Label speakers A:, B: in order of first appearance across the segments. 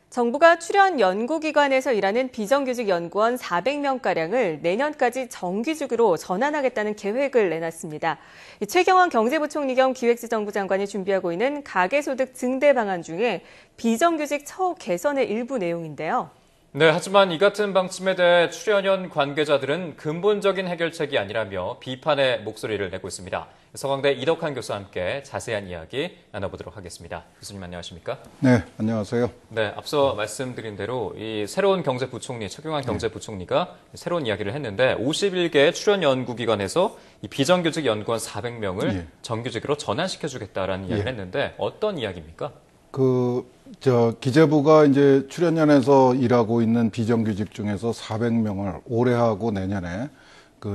A: 정부가 출연 연구기관에서 일하는 비정규직 연구원 400명가량을 내년까지 정규직으로 전환하겠다는 계획을 내놨습니다. 최경환 경제부총리 겸 기획재정부 장관이 준비하고 있는 가계소득 증대 방안 중에 비정규직 처우 개선의 일부 내용인데요.
B: 네, 하지만 이 같은 방침에 대해 출연연 관계자들은 근본적인 해결책이 아니라며 비판의 목소리를 내고 있습니다. 서강대 이덕환 교수와 함께 자세한 이야기 나눠보도록 하겠습니다. 교수님 안녕하십니까?
C: 네, 안녕하세요.
B: 네, 앞서 말씀드린 대로 이 새로운 경제부총리, 최경환 경제부총리가 새로운 이야기를 했는데 51개 출연연구기관에서 이 비정규직 연구원 400명을 정규직으로 전환시켜주겠다라는 이야기를 했는데 어떤 이야기입니까?
C: 기재부가 이제 출연연에서 일하고 있는 비정규직 중에서 400명을 올해하고 내년에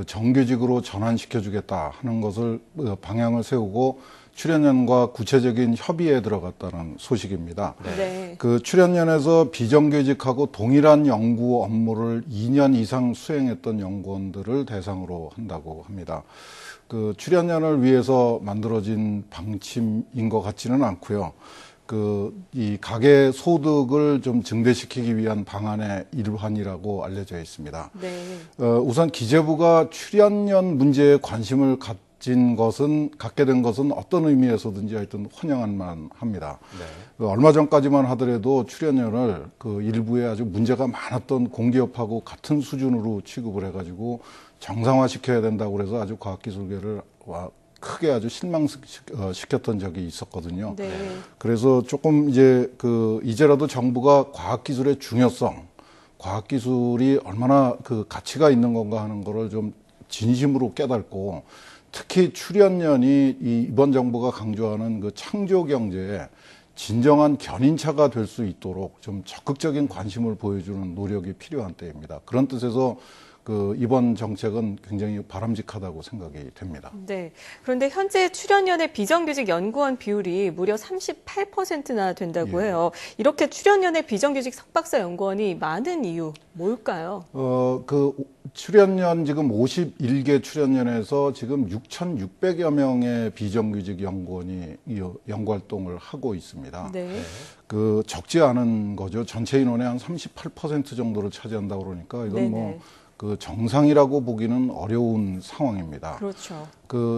C: 정규직으로 전환시켜주겠다 하는 것을 방향을 세우고 출연연과 구체적인 협의에 들어갔다는 소식입니다.
A: 네.
C: 출연연에서 비정규직하고 동일한 연구 업무를 2년 이상 수행했던 연구원들을 대상으로 한다고 합니다. 출연연을 위해서 만들어진 방침인 것 같지는 않고요. 이 가계 소득을 좀 증대시키기 위한 방안의 일환이라고 알려져 있습니다.
A: 네.
C: 우선 기재부가 출연연 문제에 관심을 갖게 된 것은 어떤 의미에서든지 하여튼 환영할 만합니다.
B: 네.
C: 얼마 전까지만 하더라도 출연연을 일부에 아주 문제가 많았던 공기업하고 같은 수준으로 취급을 해가지고 정상화시켜야 된다고 그래서 아주 과학기술계를 크게 아주 실망시켰던 적이 있었거든요.
A: 네.
C: 그래서 조금 이제라도 정부가 과학기술의 중요성, 과학기술이 얼마나 가치가 있는 건가 하는 거를 좀 진심으로 깨닫고 특히 출연연이 이번 정부가 강조하는 창조 경제에 진정한 견인차가 될 수 있도록 좀 적극적인 관심을 보여주는 노력이 필요한 때입니다. 그런 뜻에서 이번 정책은 굉장히 바람직하다고 생각이 됩니다.
A: 네. 그런데 현재 출연연의 비정규직 연구원 비율이 무려 38%나 된다고 해요. 이렇게 출연연의 비정규직 석박사 연구원이 많은 이유 뭘까요?
C: 출연연 지금 51개 출연연에서 지금 6,600여 명의 비정규직 연구원이 연구 활동을 하고 있습니다.
A: 네.
C: 적지 않은 거죠. 전체 인원의 한 38% 정도를 차지한다고 그러니까 이건
A: 네네.
C: 정상이라고 보기는 어려운 상황입니다.
A: 그렇죠.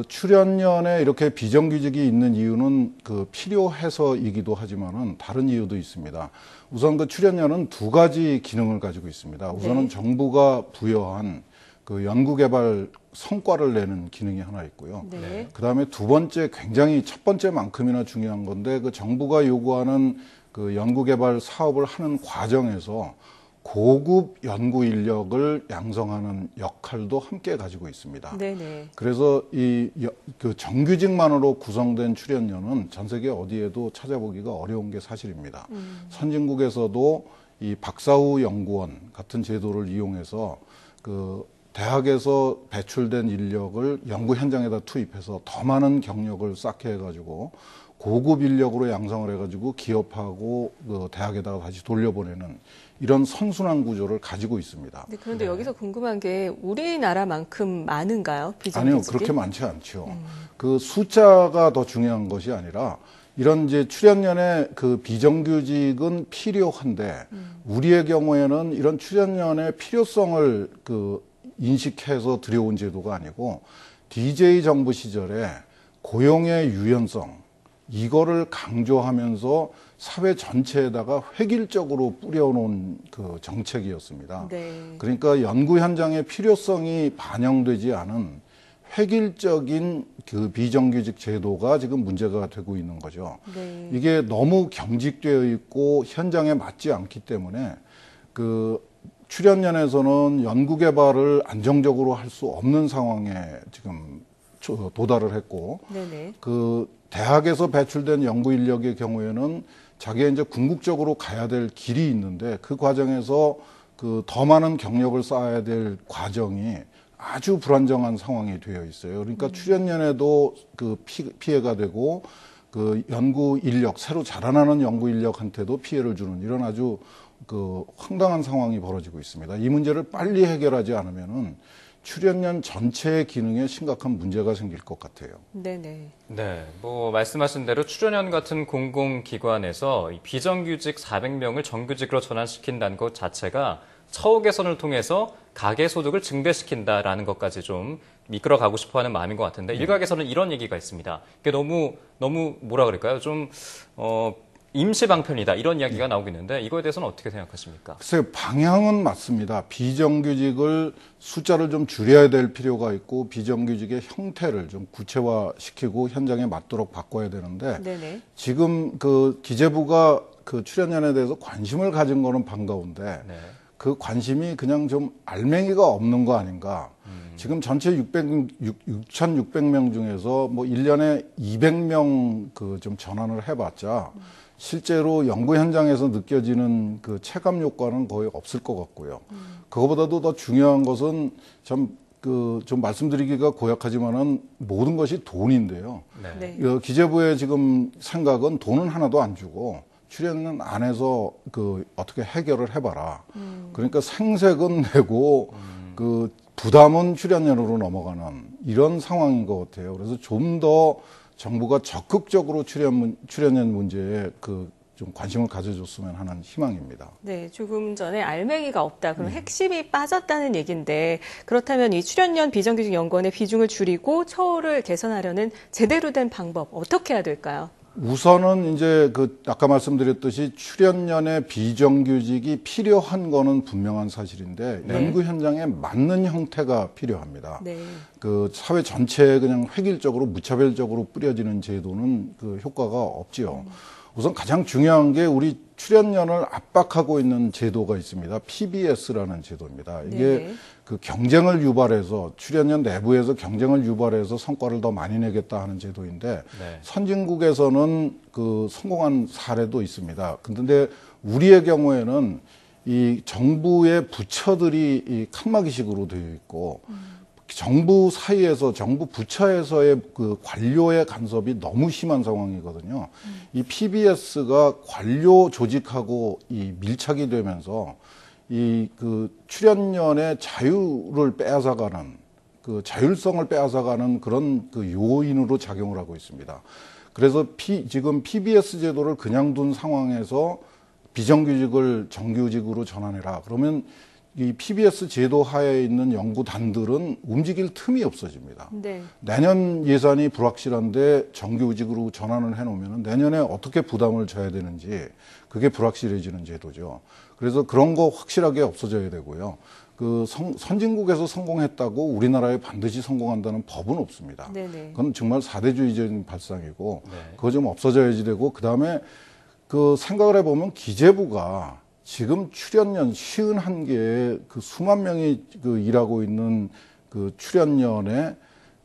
C: 출연연에 이렇게 비정규직이 있는 이유는 필요해서이기도 하지만은 다른 이유도 있습니다. 우선 출연연은 두 가지 기능을 가지고 있습니다. 우선은
A: 네.
C: 정부가 부여한 연구개발 성과를 내는 기능이 하나 있고요.
A: 네.
C: 그다음에 두 번째 굉장히 첫 번째만큼이나 중요한 건데 정부가 요구하는 연구개발 사업을 하는 과정에서 고급 연구 인력을 양성하는 역할도 함께 가지고 있습니다.
A: 네네.
C: 그래서 정규직만으로 구성된 출연연은 전 세계 어디에도 찾아보기가 어려운 게 사실입니다. 선진국에서도 이 박사후 연구원 같은 제도를 이용해서 대학에서 배출된 인력을 연구 현장에다 투입해서 더 많은 경력을 쌓게 해가지고 고급 인력으로 양성을 해가지고 기업하고 대학에다가 다시 돌려보내는 이런 선순환 구조를 가지고 있습니다.
A: 네, 그런데 여기서 궁금한 게 우리나라만큼 많은가요? 비정규직이?
C: 아니요, 그렇게 많지 않죠. 숫자가 더 중요한 것이 아니라 이런 출연연의 비정규직은 필요한데 우리의 경우에는 이런 출연연의 필요성을 인식해서 들여온 제도가 아니고 DJ 정부 시절에 고용의 유연성 이거를 강조하면서 사회 전체에다가 획일적으로 뿌려놓은 정책이었습니다.
A: 네.
C: 그러니까 연구 현장의 필요성이 반영되지 않은 획일적인 비정규직 제도가 지금 문제가 되고 있는 거죠.
A: 네.
C: 이게 너무 경직되어 있고 현장에 맞지 않기 때문에 출연연에서는 연구 개발을 안정적으로 할 수 없는 상황에 지금 도달을 했고,
A: 네네.
C: 대학에서 배출된 연구 인력의 경우에는 자기가 이제 궁극적으로 가야 될 길이 있는데 그 과정에서 더 많은 경력을 쌓아야 될 과정이 아주 불안정한 상황이 되어 있어요. 그러니까 출연연에도 피해가 되고 연구 인력, 새로 자라나는 연구 인력한테도 피해를 주는 이런 아주 황당한 상황이 벌어지고 있습니다. 이 문제를 빨리 해결하지 않으면은 출연연 전체의 기능에 심각한 문제가 생길 것 같아요.
A: 네네.
B: 네, 뭐 말씀하신 대로 출연연 같은 공공기관에서 이 비정규직 400명을 정규직으로 전환시킨다는 것 자체가 처우 개선을 통해서 가계소득을 증대시킨다라는 것까지 좀 이끌어가고 싶어하는 마음인 것 같은데 일각에서는 이런 얘기가 있습니다. 이게 너무 뭐라 그럴까요? 좀 임시 방편이다 이런 이야기가 나오고 있는데 이거에 대해서는 어떻게 생각하십니까?
C: 글쎄요, 방향은 맞습니다. 비정규직을 숫자를 좀 줄여야 될 필요가 있고 비정규직의 형태를 좀 구체화시키고 현장에 맞도록 바꿔야 되는데
A: 네네.
C: 지금 그 기재부가 그 출연연에 대해서 관심을 가진 거는 반가운데
B: 네.
C: 그 관심이 그냥 좀 알맹이가 없는 거 아닌가. 지금 전체 6,600명 중에서 뭐 1년에 200명 그 좀 전환을 해봤자 실제로 연구 현장에서 느껴지는 그 체감 효과는 거의 없을 것 같고요. 그거보다도 더 중요한 것은 좀 말씀드리기가 고약하지만은 모든 것이 돈인데요.
B: 네.
A: 네.
C: 기재부의 지금 생각은 돈은 하나도 안 주고 출연은 안 해서 그 어떻게 해결을 해봐라. 그러니까 생색은 내고 그 부담은 출연연으로 넘어가는 이런 상황인 것 같아요. 그래서 좀 더 정부가 적극적으로 출연연 문제에 그 좀 관심을 가져줬으면 하는 희망입니다.
A: 네, 조금 전에 알맹이가 없다. 그럼 핵심이 빠졌다는 얘기인데 그렇다면 이 출연연 비정규직 연구원의 비중을 줄이고 처우를 개선하려는 제대로 된 방법 어떻게 해야 될까요?
C: 우선은 이제 그 아까 말씀드렸듯이 출연연의 비정규직이 필요한 거는 분명한 사실인데
A: 네.
C: 연구 현장에 맞는 형태가 필요합니다.
A: 네.
C: 그 사회 전체에 그냥 획일적으로 무차별적으로 뿌려지는 제도는 그 효과가 없지요. 우선 가장 중요한 게 우리 출연연을 압박하고 있는 제도가 있습니다. PBS라는 제도입니다. 이게
A: 네.
C: 그 경쟁을 유발해서 출연연 내부에서 경쟁을 유발해서 성과를 더 많이 내겠다 하는 제도인데
B: 네.
C: 선진국에서는 그 성공한 사례도 있습니다. 근데 우리의 경우에는 이 정부의 부처들이 이 칸막이식으로 되어 있고 정부 사이에서 정부 부처에서의 그 관료의 간섭이 너무 심한 상황이거든요. 이 PBS가 관료 조직하고 이 밀착이 되면서 이 그 출연연의 자유를 빼앗아가는 그 자율성을 빼앗아가는 그런 그 요인으로 작용을 하고 있습니다. 그래서 지금 PBS 제도를 그냥 둔 상황에서 비정규직을 정규직으로 전환해라. 그러면 이 PBS 제도 하에 있는 연구단들은 움직일 틈이 없어집니다.
A: 네.
C: 내년 예산이 불확실한데 정규직으로 전환을 해놓으면 내년에 어떻게 부담을 져야 되는지 그게 불확실해지는 제도죠. 그래서 그런 거 확실하게 없어져야 되고요. 그 선진국에서 성공했다고 우리나라에 반드시 성공한다는 법은 없습니다.
A: 네네.
C: 그건 정말 사대주의적인 발상이고
B: 네.
C: 그거 좀 없어져야지 되고 그다음에 그 생각을 해보면 기재부가 지금 출연연 51개의 그 수만 명이 그 일하고 있는 그 출연연의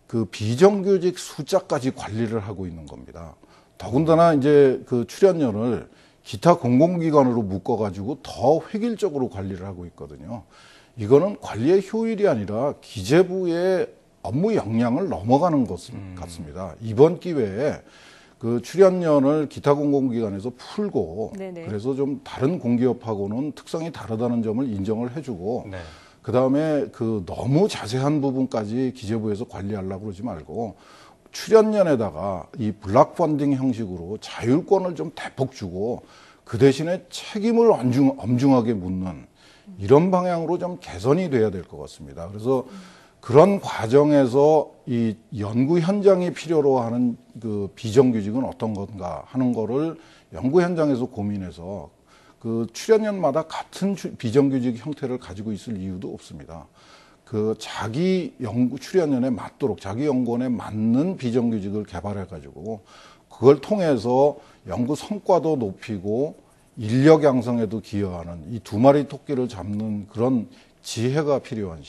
C: 그 비정규직 숫자까지 관리를 하고 있는 겁니다. 더군다나 이제 그 출연연을 기타 공공기관으로 묶어가지고 더 획일적으로 관리를 하고 있거든요. 이거는 관리의 효율이 아니라 기재부의 업무 역량을 넘어가는 것 같습니다. 이번 기회에 그 출연연을 기타 공공기관에서 풀고
A: 네네.
C: 그래서 좀 다른 공기업하고는 특성이 다르다는 점을 인정을 해주고
B: 네.
C: 그다음에 그 너무 자세한 부분까지 기재부에서 관리하려고 그러지 말고 출연연에다가 이 블락 펀딩 형식으로 자율권을 좀 대폭 주고 그 대신에 책임을 엄중하게 묻는 이런 방향으로 좀 개선이 돼야 될 것 같습니다. 그래서 그런 과정에서 이 연구 현장이 필요로 하는 그 비정규직은 어떤 건가 하는 거를 연구 현장에서 고민해서 그 출연연마다 같은 비정규직 형태를 가지고 있을 이유도 없습니다. 그 자기 연구 출연연에 맞도록 자기 연구원에 맞는 비정규직을 개발해 가지고 그걸 통해서 연구 성과도 높이고 인력 양성에도 기여하는 이 두 마리 토끼를 잡는 그런 지혜가 필요한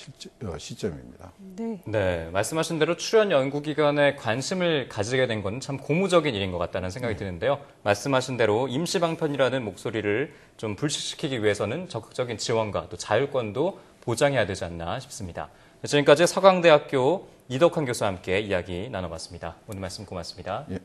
C: 시점입니다.
A: 네.
B: 네, 말씀하신 대로 출연 연구기관에 관심을 가지게 된 건 참 고무적인 일인 것 같다는 생각이 드는데요. 말씀하신 대로 임시방편이라는 목소리를 좀 불식시키기 위해서는 적극적인 지원과 또 자율권도 보장해야 되지 않나 싶습니다. 지금까지 서강대학교 이덕환 교수와 함께 이야기 나눠봤습니다. 오늘 말씀 고맙습니다.
C: 예.